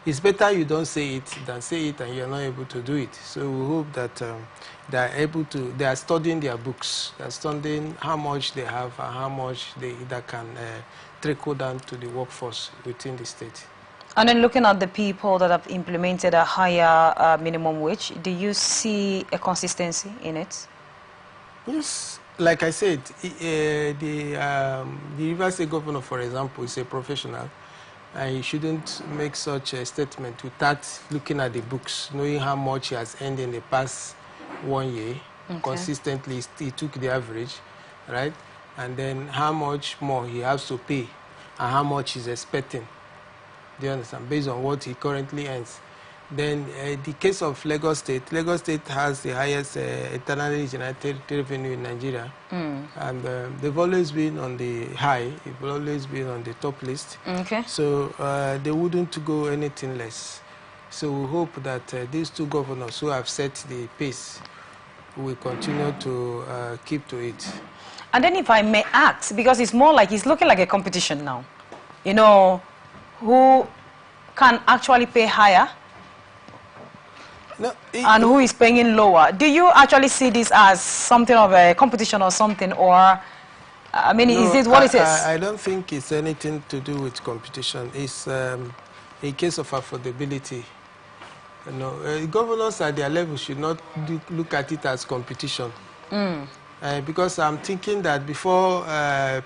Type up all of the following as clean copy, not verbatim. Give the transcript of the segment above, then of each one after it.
it's better you don't say it than say it and you're not able to do it. So we hope that they are studying their books, they are studying how much they have and how much that can trickle down to the workforce within the state. And then looking at the people that have implemented a higher minimum wage, do you see a consistency in it? Yes, like I said, the Rivers State governor, for example, is a professional, and he shouldn't make such a statement without looking at the books, knowing how much he has earned in the past 1 year. Okay. Consistently, he took the average, right? And then how much more he has to pay and how much he's expecting. Do you understand? Based on what he currently earns. Then the case of Lagos State has the highest internally generated revenue in Nigeria. And they've always been on the high, they've always been on the top list. Okay. So they wouldn't go anything less. So we hope that these two governors who have set the pace will continue to keep to it. And then if I may ask, because it's more like, it's looking like a competition now, you know, who can actually pay higher? No, and who is paying lower? Do you actually see this as something of a competition or something, or I mean, no, is it what it is? I don't think it's anything to do with competition. It's a case of affordability. You know, governors at their level should not look at it as competition. Because I'm thinking that before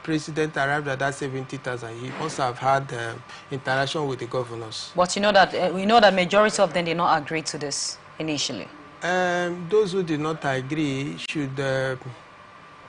President arrived at that 70,000, he must have had interaction with the governors. But you know that we know that majority of them did not agree to this initially. Those who did not agree should.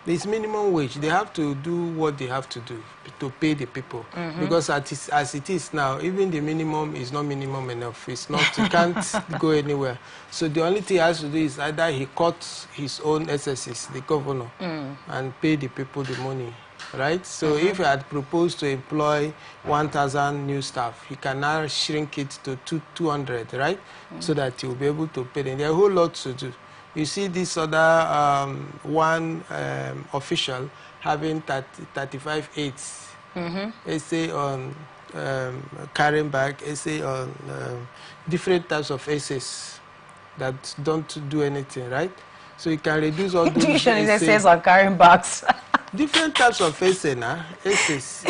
It's minimum wage. They have to do what they have to do to pay the people. Because as it is now, even the minimum is not minimum enough. It's not. You can't go anywhere. So the only thing he has to do is either he cuts his own SSs, the governor, and pay the people the money, right? So if he had proposed to employ 1,000 new staff, he can now shrink it to 200, right? So that he will be able to pay them. There are a whole lot to do. You see this other one official having 35 aides, essay on carrying bag, essay on different types of essays that don't do anything, right? So you can reduce all those essays on carrying bags. Different types of essays now, essays,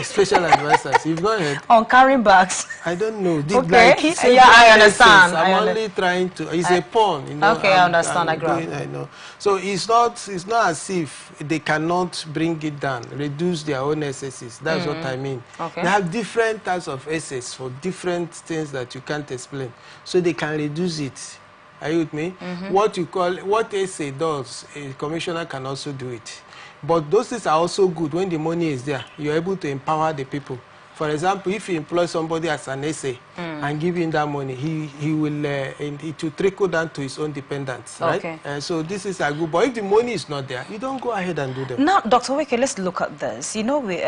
special advisors. You've not heard? On carrying bags. I don't know. Okay, yeah, I understand. I'm only trying to. It's a pawn, you know. Okay, I understand. I know. So it's not as if they cannot bring it down, reduce their own essays. That's what I mean. Okay. They have different types of essays for different things that you can't explain, so they can reduce it. Are you with me? What essay does, a commissioner can also do it. But those things are also good when the money is there. You're able to empower the people. For example, if you employ somebody as an essay and give him that money, he will it will trickle down to his own dependents, right? Okay. So this is a good. But if the money is not there, you don't go ahead and do them. Now, Dr. Weke, let's look at this. You know, we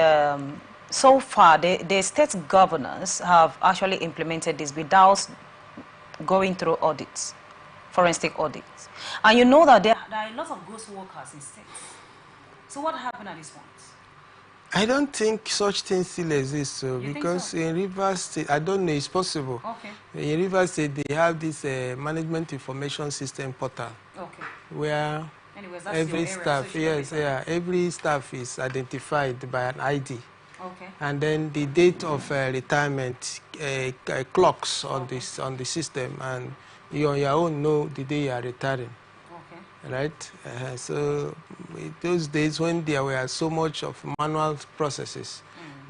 so far the state governors have actually implemented this without going through audits, forensic audits, and you know that there are a lot of ghost workers in states. So what happened at this point? I don't think such things still exist, because in Rivers State, I don't know, it's possible. Okay. In Rivers State, they have this management information system portal, where every staff, every staff is identified by an ID. Okay. And then the date of retirement clocks on the system, and you on your own know the day you are retiring. Right? So those days when there were so much of manual processes,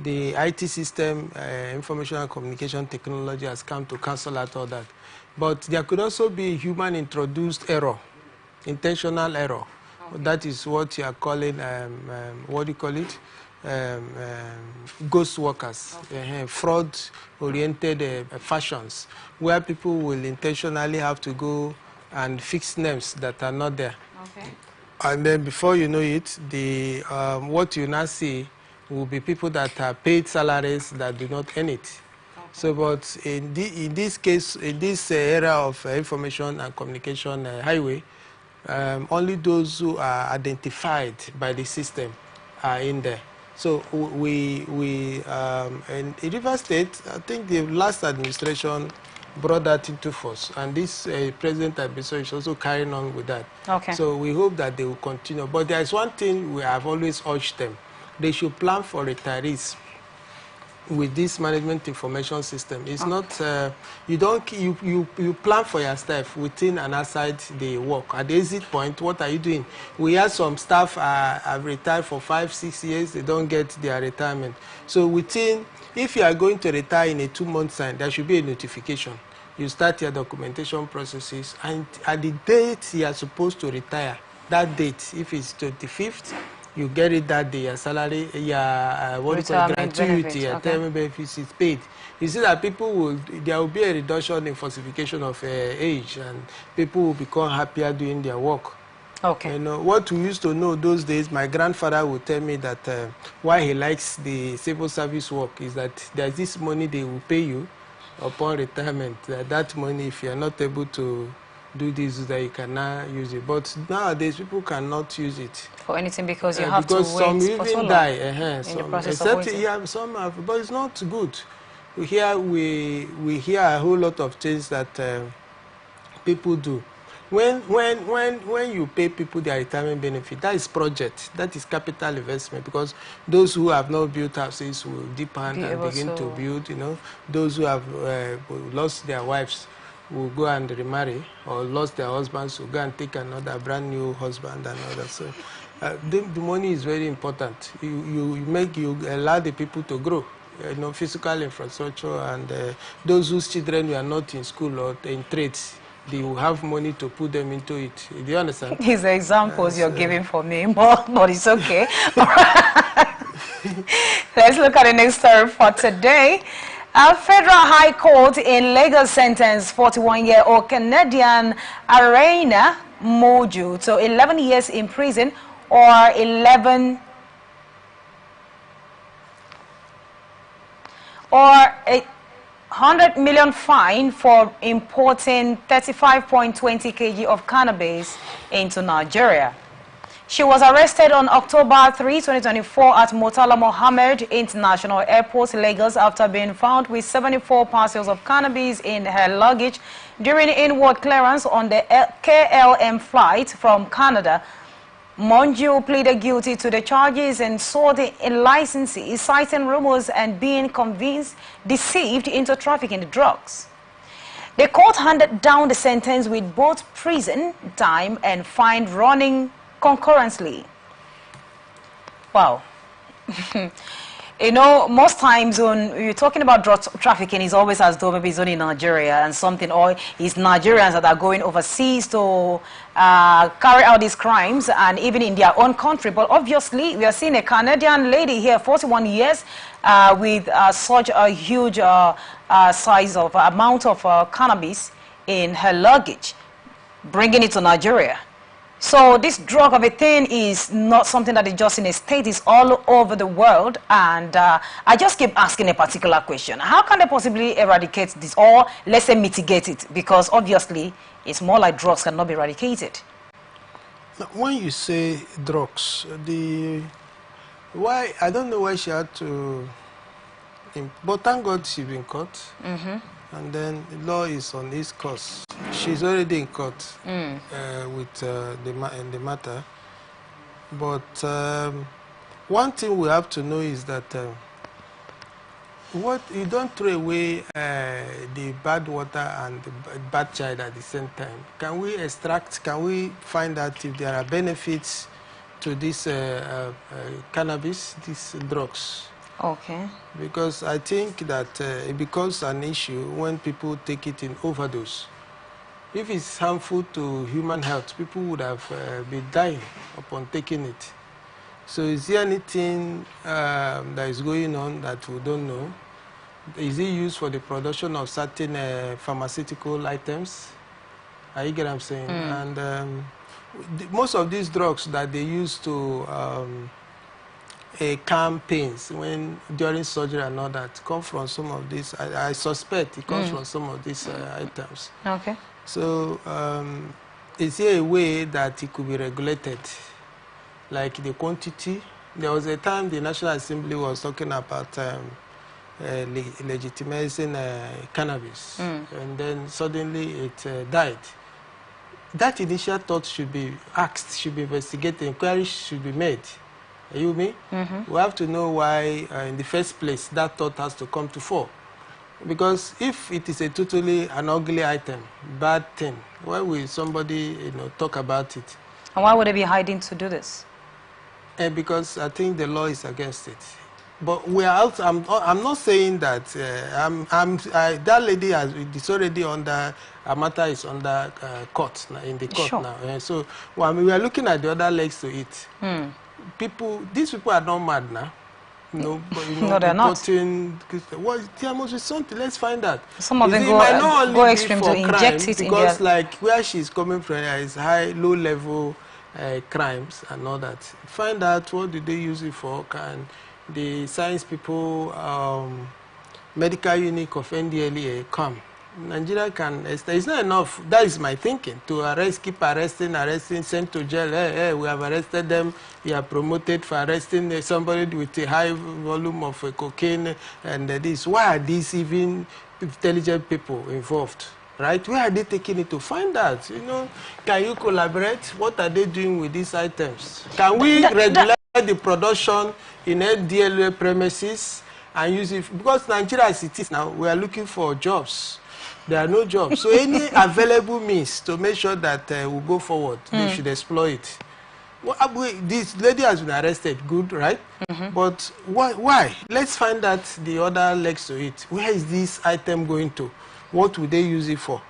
the IT system, information and communication technology has come to cancel out all that. But there could also be human-introduced error, intentional error. That is what you are calling, what do you call it? Ghost workers, fraud-oriented fashions, where people will intentionally have to go and fix names that are not there. Okay. And then before you know it, what you now see will be people that are paid salaries that do not earn it. Okay. So, but in this case, in this era of information and communication highway, only those who are identified by the system are in there. So in River State, I think the last administration brought that into force, and this present administration is also carrying on with that. Okay. So we hope that they will continue. But there is one thing we have always urged them: they should plan for retirees with this management information system. It's not you plan for your staff within and outside the work. At the exit point, what are you doing? We have some staff have retired for 5-6 years. They don't get their retirement. So within, if you are going to retire in a 2-month time, there should be a notification. You start your documentation processes, and at the date you are supposed to retire, that date, if it's 25th, you get it that day. Your salary, your gratuity, your retirement benefits is paid. You see that there will be a reduction in falsification of age, and people will become happier doing their work. Okay. You know, what we used to know those days, my grandfather would tell me that why he likes the civil service work is that there's this money they will pay you upon retirement. That money, if you are not able to do this, that you cannot use it. But nowadays, people cannot use it for anything because you have to wait some even for so long die. in the process of waiting. Yeah, some have, but it's not good. We hear a whole lot of things that people do. When you pay people their retirement benefit, that is project, that is capital investment, because those who have not built houses will depend and begin to build. You know, those who have lost their wives will go and remarry, or lost their husbands will go and take another brand new husband and all that. So the money is very important. You allow the people to grow. You know, physical infrastructure, and those whose children were not in school or in trades, they will have money to put them into it. Do you understand? These are examples you're giving for me, but it's okay. Let's look at the next story for today. A federal high court in Lagos sentenced 41-year-old Canadian Arena Moju to 11 years in prison or 100 million fine for importing 35.20 kg of cannabis into Nigeria. She was arrested on October 3, 2024 at Murtala Mohammed International Airport, Lagos, after being found with 74 parcels of cannabis in her luggage during inward clearance on the KLM flight from Canada. Monju pleaded guilty to the charges and sought in licenses, citing rumors and being deceived into trafficking drugs. The court handed down the sentence with both prison time and fine running concurrently. Wow. You know, most times when you're talking about drug trafficking, it's always as though maybe it's only Nigeria and something, or it's Nigerians that are going overseas to carry out these crimes, and even in their own country. But obviously, we are seeing a Canadian lady here, 41 years, with such a huge size of amount of cannabis in her luggage, bringing it to Nigeria. So this drug of a thing is not something that is just in a state, it's all over the world. And I just keep asking a particular question. How can they possibly eradicate this, or let's say mitigate it? Because obviously it's more like drugs cannot be eradicated. When you say drugs, I don't know why she had to, but thank God she's been caught. And then the law is on his course. She's already in court with the matter. But one thing we have to know is that you don't throw away the bad water and the bad child at the same time. Can we find out if there are benefits to this cannabis, these drugs? Okay. Because I think that it becomes an issue when people take it in overdose. If it's harmful to human health, people would have been dying upon taking it. So is there anything that is going on that we don't know? Is it used for the production of certain pharmaceutical items? You get what I'm saying? And most of these drugs that they use to calm pains during surgery and all that come from some of these. I suspect it comes from some of these items. Okay. So is there a way that it could be regulated, like the quantity There was a time the National Assembly was talking about legitimizing cannabis, and then suddenly it died. That initial thought should be asked, should be investigated, inquiries should be made. Are you with me? We have to know why, in the first place, that thought has to come to fore. Because if it is a totally an ugly item, bad thing, why will somebody talk about it? And why would they be hiding to do this? Because I think the law is against it. But we are out. I'm not saying that that lady is already under, a matter is under court in the court now. So well, I mean, we are looking at the other legs to it. These people are not mad now. No, but, no, they're not. Well, there must be something. Let's find out. Some of them go extreme to inject it because, like, where she's coming from is low level crimes and all that. Find out what did they use it for. Can the science people, medical unit of NDLEA come? Nigeria can. It's not enough. That is my thinking. To arrest, keep arresting, send to jail. Hey, we have arrested them. You are promoted for arresting somebody with a high volume of cocaine and this. Why are these even intelligent people involved? Right? Where are they taking it to find out? Can you collaborate? What are they doing with these items? Can we regulate the production in NDLEA premises and use it? Because Nigeria, as it is now, we are looking for jobs. There are no jobs. So any available means to make sure that we go forward, they should exploit. Well, this lady has been arrested, good, right? But why? Let's find out the other legs to it. Where is this item going to? What would they use it for?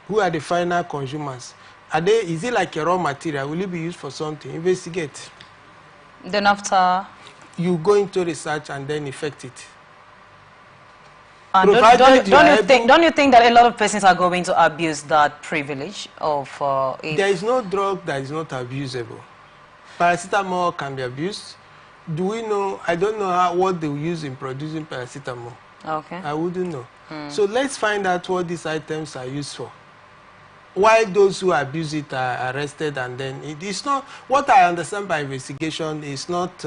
Who are the final consumers? Is it like a raw material? Will it be used for something? Investigate. Then after? You go into research and then effect it. And don't you think that a lot of persons are going to abuse that privilege of There is no drug that is not abusable. Paracetamol can be abused. Do we know? I don't know what they will use in producing paracetamol. Okay. I wouldn't know. So let's find out what these items are used for. Why those who abuse it are arrested, and then it's not what I understand by investigation is not.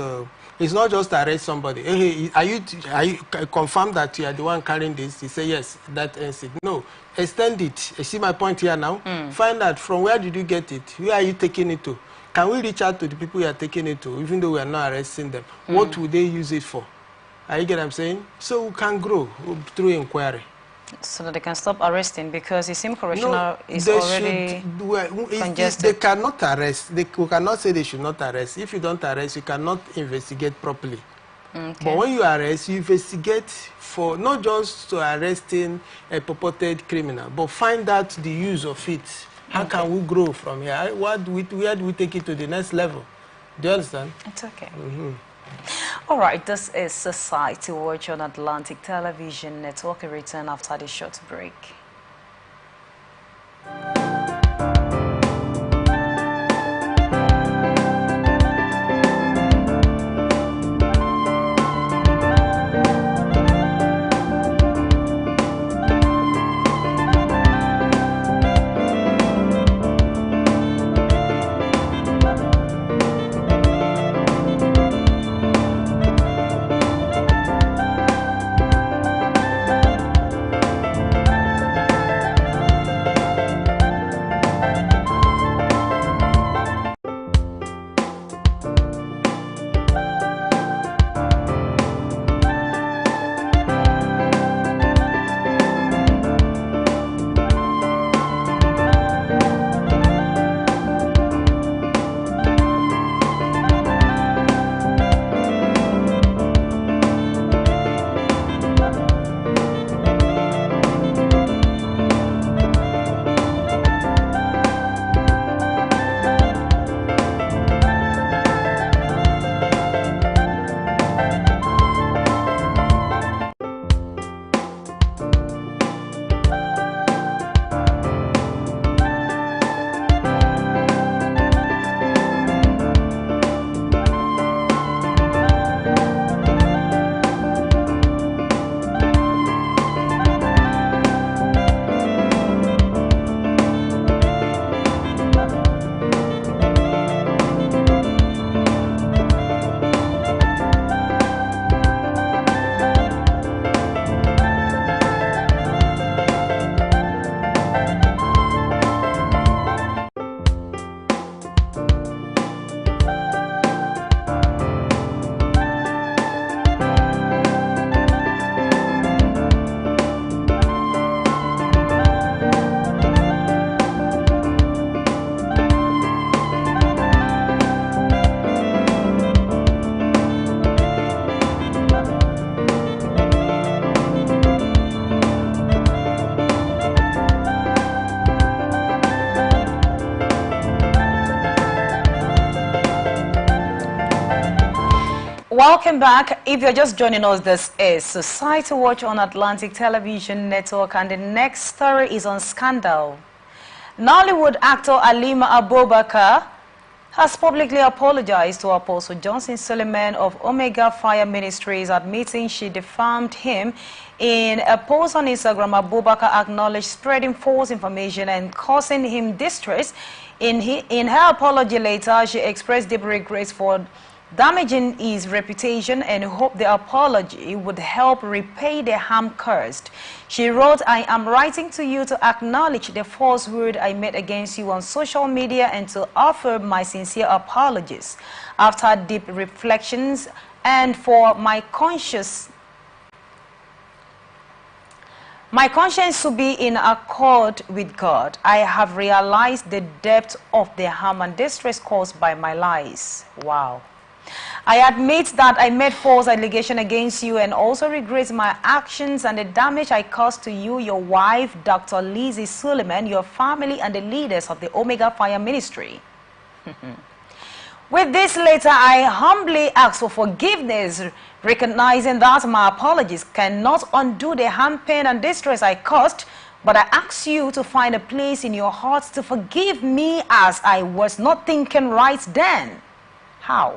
It's not just arrest somebody. Hey, are you confirm that you are the one carrying this? He say yes, that ends it. No, extend it. You see my point here now? Find out from where did you get it? Where are you taking it to? Can we reach out to the people you are taking it to, even though we are not arresting them? What would they use it for? Are you get what I'm saying? So we can grow through inquiry. So that they can stop arresting, because it seems correctional is already congested. They cannot arrest. We cannot say they should not arrest. If you don't arrest, you cannot investigate properly. Okay. But when you arrest, you investigate for not just to arresting a purported criminal, but find out the use of it. How can we grow from here? Where do we take it to the next level? Do you understand? It's okay. All right, this is Society Watch on Atlantic Television Network. A return after the short break. Welcome back. If you're just joining us, this is Society Watch on Atlantic Television Network, and the next story is on scandal. Nollywood actor Halima Abubakar has publicly apologized to Apostle Johnson Suleiman of Omega Fire Ministries, admitting she defamed him. In a post on Instagram, Abubakar acknowledged spreading false information and causing him distress. In her apology later, she expressed deep regrets for damaging his reputation and hoped the apology would help repay the harm caused. She wrote, "I am writing to you to acknowledge the falsehood I made against you on social media and to offer my sincere apologies. After deep reflections and for my conscience to be in accord with God, I have realized the depth of the harm and distress caused by my lies." Wow. "I admit that I made false allegation against you and also regret my actions and the damage I caused to you, your wife, Dr. Lizzie Suleiman, your family, and the leaders of the Omega Fire Ministry. With this letter, I humbly ask for forgiveness, recognizing that my apologies cannot undo the harm, pain, and distress I caused, but I ask you to find a place in your hearts to forgive me as I was not thinking right then." How?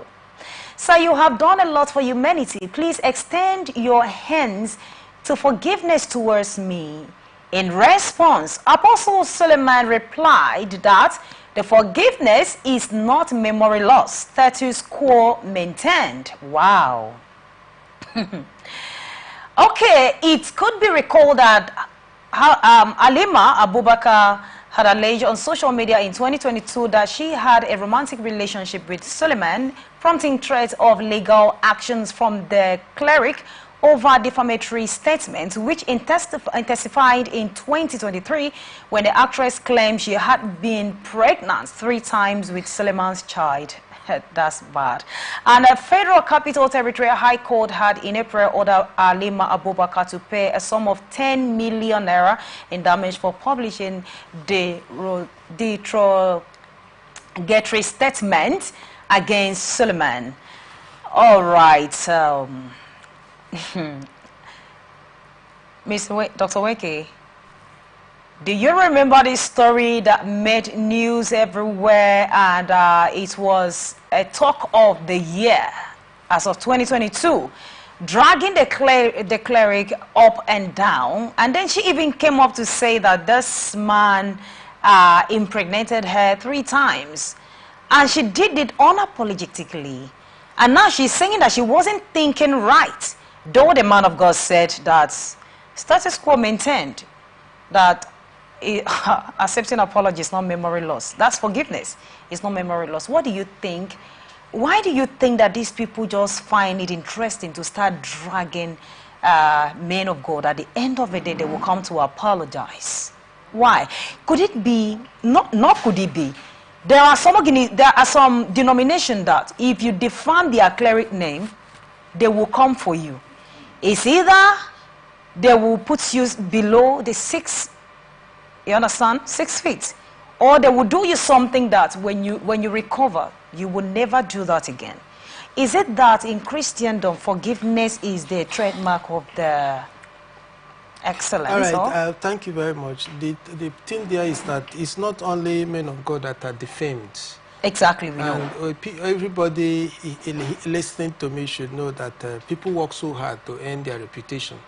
"So you have done a lot for humanity. Please extend your hands to forgiveness towards me." In response, Apostle Suleiman replied that the forgiveness is not memory loss, status quo maintained. Wow. Okay, it could be recalled that Halima Abubakar had alleged on social media in 2022 that she had a romantic relationship with Suleiman, prompting threats of legal actions from the cleric over defamatory statements, which intensified in 2023 when the actress claimed she had been pregnant 3 times with Suleiman's child. That's bad. And a Federal Capital Territory High Court had in April ordered Halima Abubakar to pay a sum of 10 million naira in damage for publishing the derogatory statement against Suleiman. All right. Dr. Weke, do you remember this story that made news everywhere, and it was a talk of the year as of 2022, dragging the cleric up and down, and then she even came up to say that this man impregnated her 3 times, and she did it unapologetically, and now she's saying that she wasn't thinking right, though the man of God said that status quo maintained, that accepting apology is not memory loss. That's forgiveness. It's not memory loss. What do you think? Why do you think that these people just find it interesting to start dragging men of God? At the end of the day, they will come to apologize. Why? Could it be, not could it be, there are some denominations that if you define their cleric name, they will come for you. It's either they will put you below the 6, you understand, 6 feet, or they will do you something that when you recover, you will never do that again. Is it that in Christendom, forgiveness is the trademark of the excellence? All right, thank you very much. The thing there is that it's not only men of God that are defamed. Exactly, we know. And everybody listening to me should know that people work so hard to earn their reputation.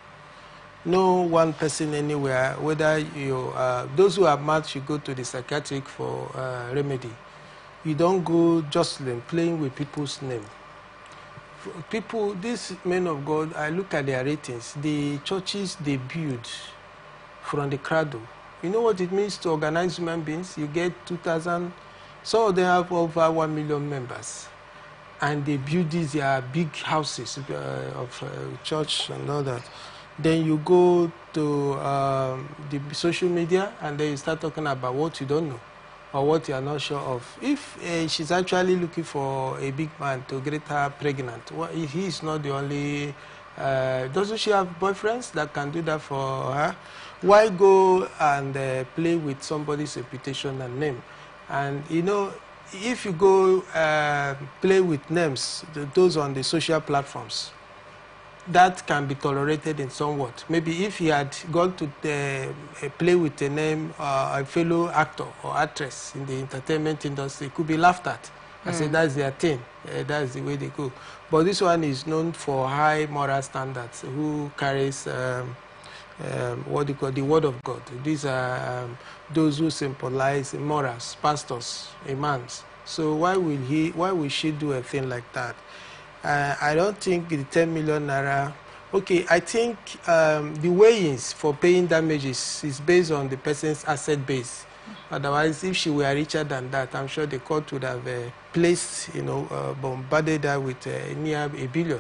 No one person anywhere, whether you those who are mad should go to the psychiatric for remedy. You don't go jostling, playing with people's name. People, these men of God, I look at their ratings. The churches they build from the cradle. You know what it means to organize human beings? You get 2,000. So they have over 1 million members, and they build these big houses of church and all that. Then you go to the social media, and then you start talking about what you don't know or what you are not sure of. If she's actually looking for a big man to get her pregnant, well, he is not the only. Doesn't she have boyfriends that can do that for her? Why go and play with somebody's reputation and name? And you know, if you go play with names, those on the social platforms, that can be tolerated in somewhat. Maybe if he had gone to play with a name, a fellow actor or actress in the entertainment industry, it could be laughed at. I say that's their thing. That's the way they go. But this one is known for high moral standards, who carries what they call the word of God. These are those who symbolize morals, pastors, imams. So why will she do a thing like that? I don't think the 10 million naira. Okay, I think the weighings for paying damages is based on the person's asset base. Otherwise, if she were richer than that, I'm sure the court would have placed, bombarded her with near $1 billion,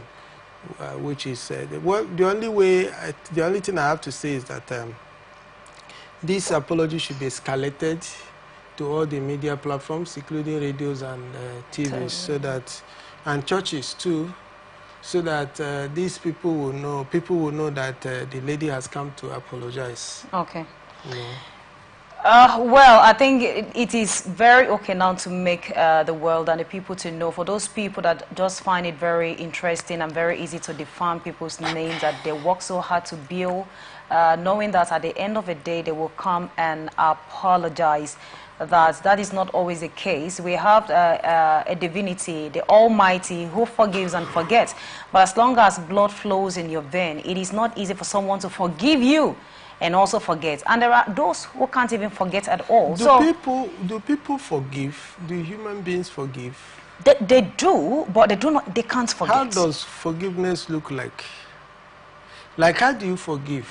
which is the only thing I have to say is that this apology should be escalated to all the media platforms, including radios and TVs, so that, and churches too, so that these people will know that the lady has come to apologize. Okay. Well, I think it is very okay now to make the world and the people to know, for those people that just find it very interesting and very easy to define people's names, that they work so hard to build, knowing that at the end of the day they will come and apologize. That is not always the case. We have a divinity, the Almighty, who forgives and forgets. But as long as blood flows in your vein, it is not easy for someone to forgive you and also forget. And there are those who can't even forget at all. Do people forgive? Do human beings forgive? They do, but they can't forget. How does forgiveness look like? Like, how do you forgive?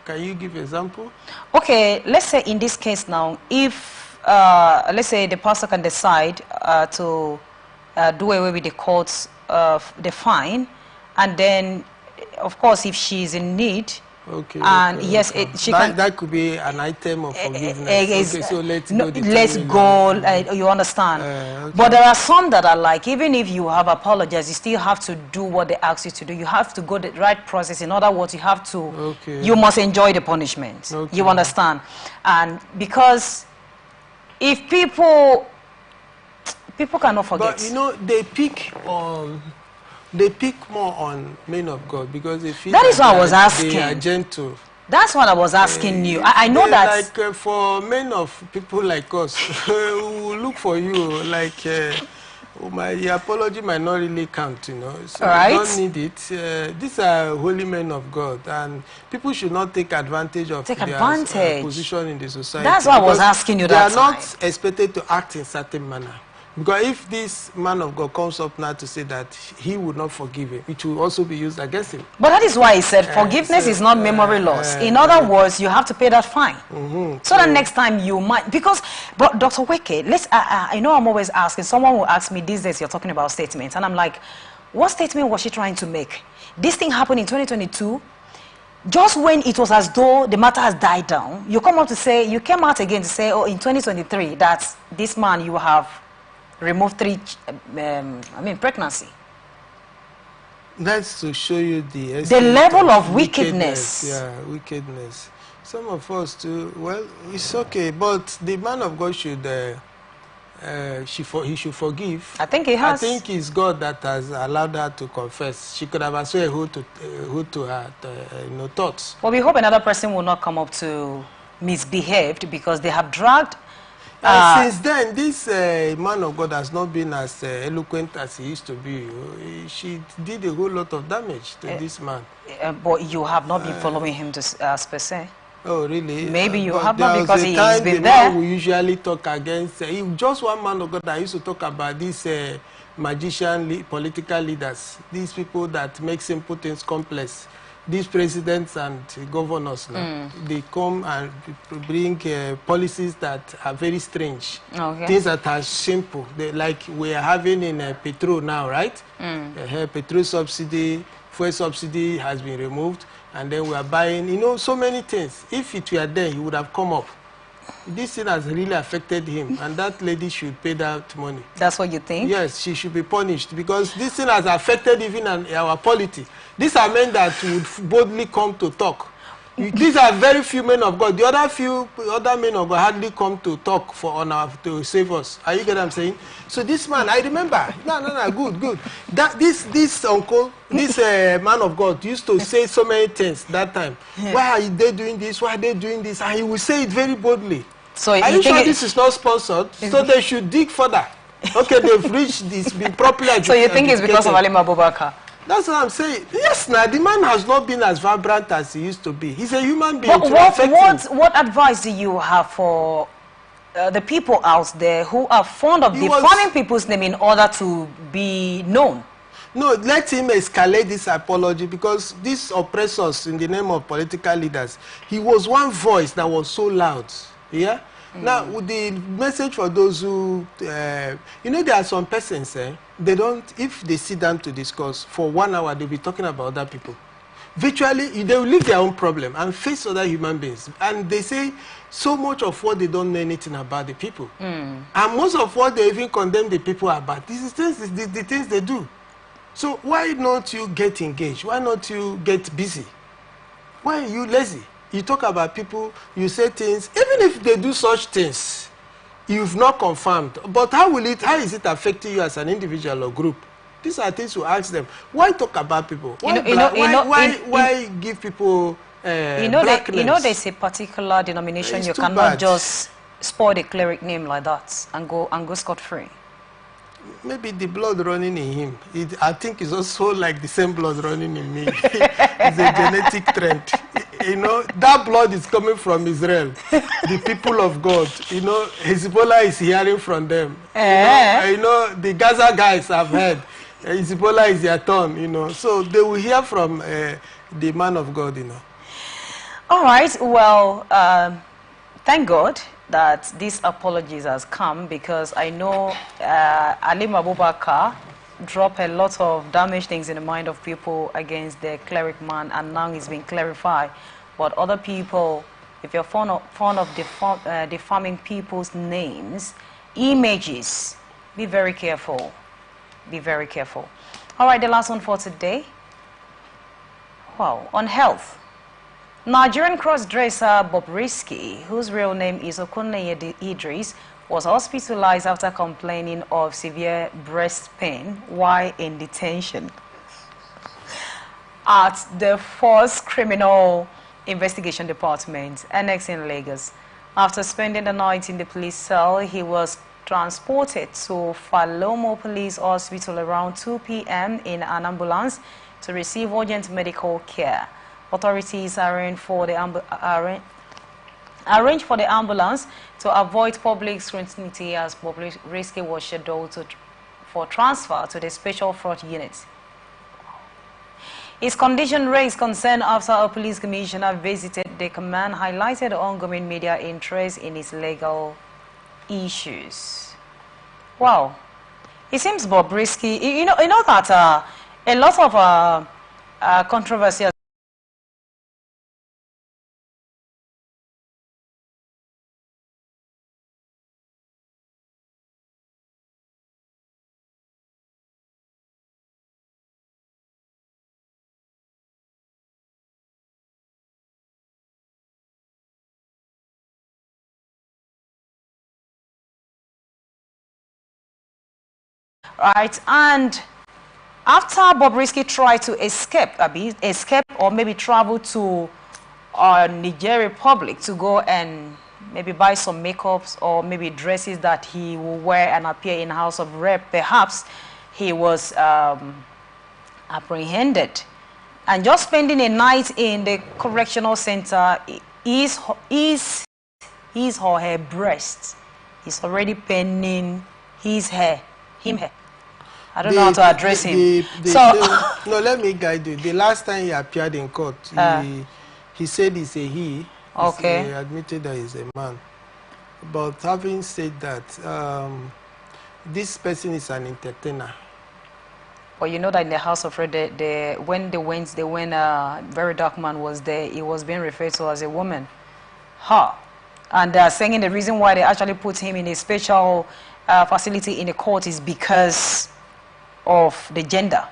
Can you give an example? Okay, let's say in this case now, if let's say the pastor can decide to do away with the court's the fine, and then, of course, if she's in need, okay, and yes, that could be an item of forgiveness. Okay, so let's go. You understand? Okay. But there are some that are like, even if you have apologized, you still have to do what they ask you to do. You have to go the right process. In other words, you have to. Okay. You must enjoy the punishment. Okay. You understand? And because if people cannot forget. But you know, they pick more on men of God because they feel that is what I was asking. They are gentle. That's what I was asking you. I know that. Like for men of people like us, who will look for you like. Your apology might not really count, you know. So right. You don't need it. These are holy men of God, and people should not take advantage of their position in the society. That's why I was asking you that. They are not expected to act in certain manner. Because if this man of God comes up now to say that he would not forgive him, it will also be used against him. But that is why he said forgiveness is not memory loss. In other words, you have to pay that fine. So that next time you might, because, but Dr. Weke, I know I'm always asking, someone will ask me these days, you're talking about statements, and I'm like, what statement was she trying to make? This thing happened in 2022. Just when it was as though the matter has died down, you come out to say, you came out again to say, oh, in 2023, that this man you have remove 3, pregnancy. That's to show you the level of wickedness. Yeah, wickedness. Some of us too. Well, it's okay, but the man of God should he should forgive. I think he has. I think it's God that has allowed her to confess. She could have also hold to her thoughts. Well, we hope another person will not come up to misbehaved, because they have dragged. Since then, this man of God has not been as eloquent as he used to be. She did a whole lot of damage to this man. But you have not been following him per se. Oh, really? Maybe you have not, because he has been there. We usually talk against, just one man of God that used to talk about these magician political leaders, these people that make simple things complex. These presidents and governors now, they come and bring policies that are very strange. Okay. Things that are simple. Like we are having in petrol now, right? Petrol subsidy, fuel subsidy has been removed, and then we are buying, so many things. If it were there, he would have come up. This thing has really affected him, and that lady should pay that money. That's what you think? Yes, she should be punished, because this thing has affected even our polity. These are men that would boldly come to talk. These are very few men of God. The other men of God hardly come to talk to save us. Are you get what I'm saying? So this man, I remember. No, good. This uncle, this man of God used to say so many things that time. Why are they doing this? Why are they doing this? And he will say it very boldly. So are you sure this is not sponsored? So they should dig further. Okay, they've reached this, been properly educated. So you think it's because of Ali Abubakar? That's what I'm saying. Yes, now the man has not been as vibrant as he used to be. He's a human being. But what advice do you have for the people out there who are fond of defaming people's name in order to be known? No, let him escalate this apology, because these oppressors in the name of political leaders, he was one voice that was so loud. Yeah. Now, the message for those who, you know, there are some persons, they don't, if they sit down to discuss for 1 hour, they'll be talking about other people. Virtually, they will leave their own problem and face other human beings. And they say so much of what they don't know anything about the people. And most of what they even condemn the people about, these things, the things they do. So why not you get engaged? Why not you get busy? Why are you lazy? You talk about people, you say things, even if they do such things, you've not confirmed. But how is it affecting you as an individual or group? These are things to ask them. Why talk about people? Why give people there's a particular denomination you cannot just spoil the cleric name like that and go scot-free. Maybe the blood running in him. I think it's also like the same blood running in me. It's a genetic trend. You know, that blood is coming from Israel, the people of God. You know, Hezbollah is hearing from them. You know, the Gaza guys have heard. Hezbollah is their turn, you know. So they will hear from the man of God, you know. All right. Well, thank God that these apologies has come, because I know Ali Abubakar dropped a lot of damaged things in the mind of people against the cleric man, and now it's been clarified. But other people, if you're fond of defaming people's names, images, be very careful. Be very careful. All right, the last one for today. Wow, on health. Nigerian cross-dresser Bobrisky, whose real name is Okuneye Idris, was hospitalized after complaining of severe breast pain while in detention at the Force Criminal Investigation Department, Annex in Lagos. After spending the night in the police cell, he was transported to Falomo Police Hospital around 2 p.m. in an ambulance to receive urgent medical care. Authorities arranged for the ambulance to avoid public scrutiny as Bobrisky was scheduled for transfer to the Special Fraud Unit. His condition raised concern after a police commissioner visited the command, highlighted ongoing media interest in his legal issues. Wow. It seems Bobrisky, you know that a lot of controversy. Right, and after Bobrisky tried to escape or maybe travel to Niger Republic to go and maybe buy some makeups or maybe dresses that he will wear and appear in House of Rep, perhaps he was apprehended. And just spending a night in the correctional center is or her breast is already paining his hair, hair. I don't know how to address him. No, let me guide you. The last time he appeared in court, he said he's a he. Okay. He admitted that he's a man. But having said that, this person is an entertainer. Well, you know that in the House of Red, when Very Dark Man was there, he was being referred to as a woman. And they are saying the reason why they actually put him in a special facility in the court is because of the gender.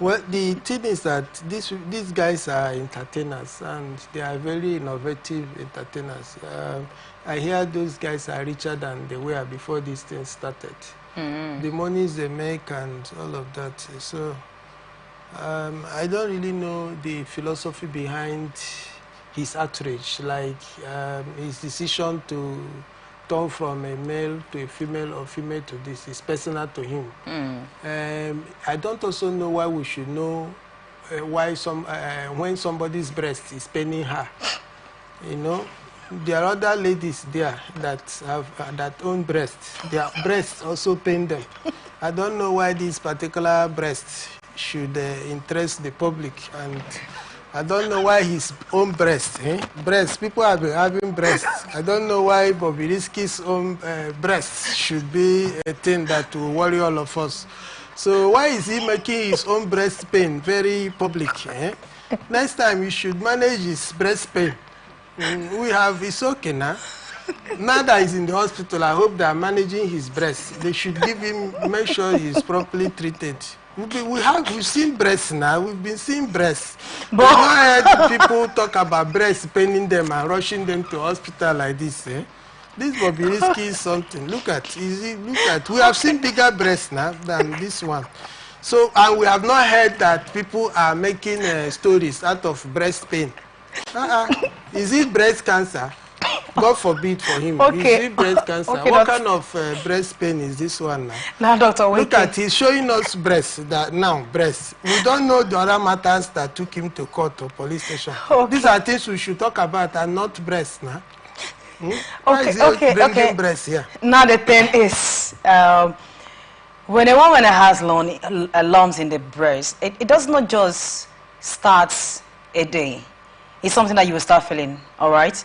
Well, the thing is that these guys are entertainers, and they are very innovative entertainers. I hear those guys are richer than they were before this thing started. The monies they make and all of that. So I don't really know the philosophy behind his outrage, like his decision to turn from a male to a female or female to this is personal to him. I don't also know why we should know why when somebody's breast is paining her. You know, there are other ladies there that have that own breasts. Their breasts also pain them. I don't know why this particular breast should interest the public, and I don't know why his own breast, breast, people have been having breasts. I don't know why Bobrisky's own breast should be a thing that will worry all of us. So why is he making his own breast pain very public? Next time you should manage his breast pain. It's okay now. Now that he's in the hospital, I hope they are managing his breast. They should give him, make sure he's properly treated. We've seen breasts now. We've been seeing breasts. But we've not heard people talk about breasts paining them and rushing them to hospital like this. This Bobrisky is something. Look at. We have seen bigger breasts now than this one. So, and we have not heard that people are making stories out of breast pain. Is it breast cancer? God forbid for him. Okay. Is it breast cancer? Okay, what kind of breast pain is this one now? Now, Doctor, look at, he's showing us breasts. Breasts. We don't know the other matters that took him to court or police station. Okay. These are things we should talk about and not breasts now. Okay. Breasts here? Now the thing is, when a woman has lumps in the breast, it does not just start a day. It's something that you will start feeling, all right?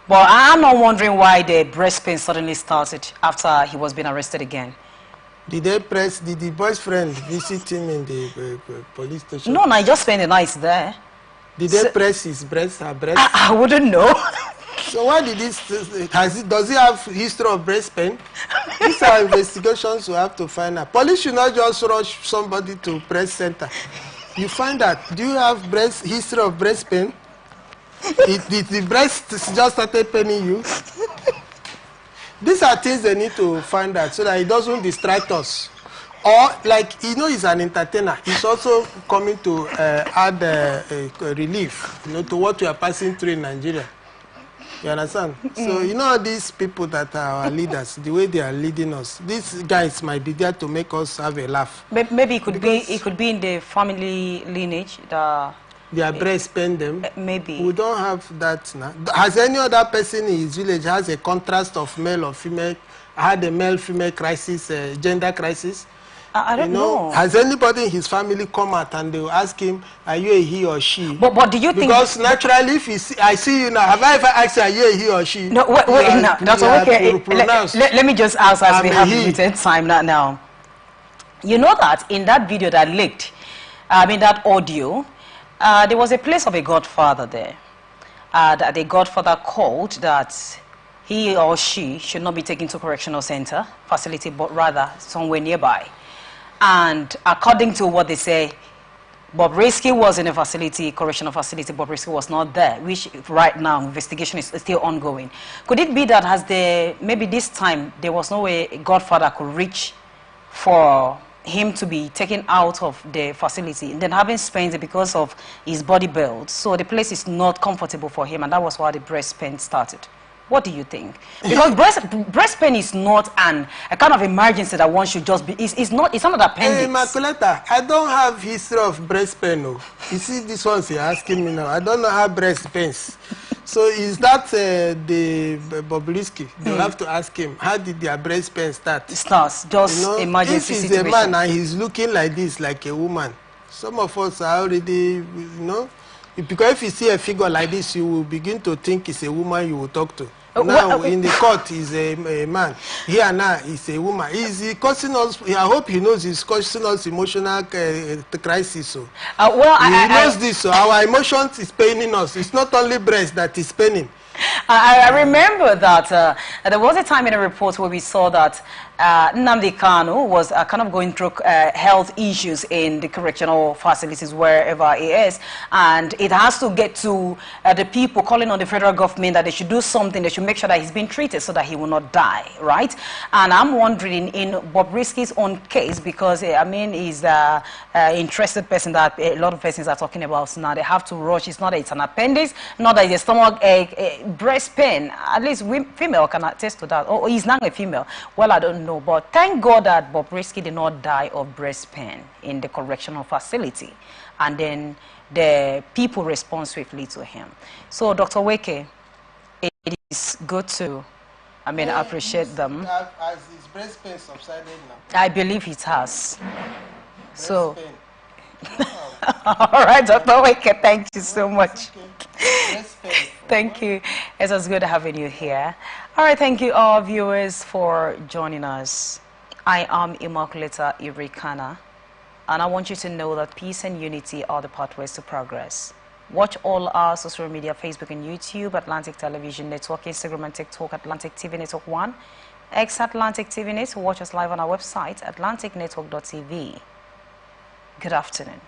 But I'm not wondering why the breast pain suddenly started after he was being arrested again. Did the boyfriend visit him in the police station? No, I just spent the night there. Did they press his breast, her breast? I wouldn't know. So why did this, does he have history of breast pain? These are investigations we have to find out. Police should not just rush somebody to press center. You find out, do you have history of breast pain? Did the breast just started paining you? These are things they need to find out so that it doesn't distract us. Or, like, he's an entertainer. He's also coming to add relief, to what we are passing through in Nigeria. You understand? So, these people that are our leaders, the way they are leading us, these guys might be there to make us have a laugh. Maybe it could be in the family lineage. Their breast pain them. Maybe. We don't have that now. Has any other person in his village has a contrast of male or female, had a male-female crisis, gender crisis? I don't know. Has anybody in his family come out and they will ask him, are you a he or she? But do you think... Because naturally, if I see you now, have I ever asked you, are you a he or she? No, wait now. That's okay. Let me just ask as we have limited time now. You know that in that video that leaked, that audio, there was a place of a godfather there. That the godfather called that he or she should not be taken to correctional center facility, but rather somewhere nearby. And according to what they say, Bobrisky was in a facility, correctional facility. Bobrisky was not there, which right now investigation is still ongoing. Could it be that maybe this time there was no way a godfather could reach for him to be taken out of the facility, and then having spent it because of his body build, so the place is not comfortable for him, and that was why the breast pain started? What do you think? Because breast pain is not a kind of emergency that one should just be. It's not an appendix. Hey, Makuleta, I don't have history of breast pain. No. You see, this one's you're asking me now. I don't know how breast pains. So is that the Bobrisky? They'll have to ask him, how did their breast pain start? It starts just emergency if he's situation. A man and he's looking like this, like a woman, some of us are already, because if you see a figure like this, you will begin to think it's a woman you will talk to. Now, in the court, he's a man. Here now, he's a woman. He's causing us, I hope he knows he's causing us emotional crisis. So. He knows this, so our emotions is paining us. It's not only breast that is paining. I remember that there was a time in a report where we saw that Nnamdi Kanu was kind of going through health issues in the correctional facilities wherever he is, and it has to get to the people calling on the federal government that they should do something. They should make sure that he's being treated so that he will not die, right? And I'm wondering in Bobrisky's own case, because I mean he's an interested person that a lot of persons are talking about now. They have to rush. It's not that it's an appendix, not that it's a stomach ache, breast pain. At least female can attest to that. Or he's not a female. Well, I don't know, but thank God that Bobrisky did not die of breast pain in the correctional facility, and then the people respond swiftly to him. So, Dr. Weke, it is good to, I mean, appreciate them. Has his breast pain subsided now? I believe it has. Breast So, pain. all right, Dr. Weke, thank you so much. Okay. Breast pain. Thank you. It was good having you here. All right, thank you all viewers for joining us. I am Immaculata Irikana, and I want you to know that peace and unity are the pathways to progress. Watch all our social media, Facebook and YouTube, Atlantic Television Network, Instagram and TikTok, Atlantic TV Network 1, X Atlantic TV Net. Watch us live on our website, atlanticnetwork.tv. Good afternoon.